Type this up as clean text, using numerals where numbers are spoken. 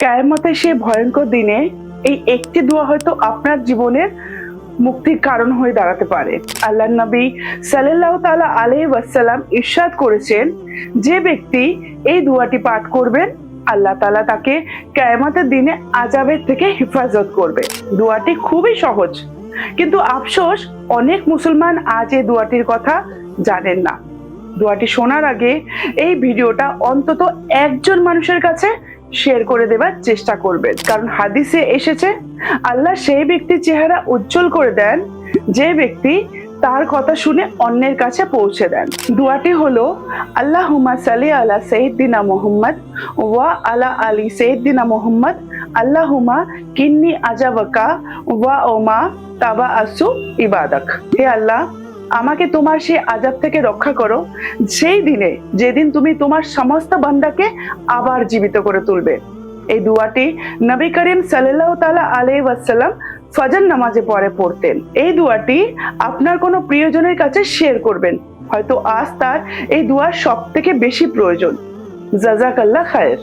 কিয়ামতের সেই ভয়ঙ্কর দিনে এই একটি দোয়া হয়তো আপনার জীবনের মুক্তির কারণ হয়ে দাঁড়াতে পারে। আল্লাহর নবী সাল্লাল্লাহু তাআলা আলাইহি ওয়াসাল্লাম ইরশাদ করেছেন, যে ব্যক্তি এই দোয়াটি পাঠ করবেন আল্লাহ তাআলা তাকে কিয়ামতের দিনে আযাবের থেকে হেফাজত করবে। দোয়াটি খুবই সহজ, কিন্তু আফসোস অনেক মুসলমান আজ এই দোয়াটির কথা জানেন না। দোয়াটি শোনার আগে এই ভিডিওটা অন্তত একজন মানুষের কাছে শেয়ার করে দেবার চেষ্টা করবেন, কারণ হাদিসে এসেছে আল্লাহ সেই ব্যক্তির চেহারা উজ্জ্বল করে দেন যে ব্যক্তি তার কথা শুনে অন্যের কাছে পৌঁছে দেন। দোয়াটি হলো, আল্লাহুম্মা সাল্লি আলা সাইয়্যিদিনা মুহাম্মদ ওয়া আলা আলি সাইয়্যিদিনা মুহাম্মদ, আল্লাহুম্মা কিন্নি আজাবাকা ওয়া ওমা তাবা আসু ইবাদাক। হে আল্লাহ, আমাকে তোমার সেই আযাব থেকে রক্ষা করো সেই দিনে যেদিন তুমি তোমার সমস্ত বান্দাকে আবার জীবিত করে তুলবে। এই দোয়াটি নবী করিম সাল্লাল্লাহু তাআলা আলাইহি ওয়াসাল্লাম ফজর নামাজে পরে পড়তেন। এই দোয়াটি আপনার কোনো প্রিয়জনের কাছে শেয়ার করবেন, হয়তো আজ তার এই দোয়ার সবথেকে বেশি প্রয়োজন। জাযাকাল্লাহ খায়ের।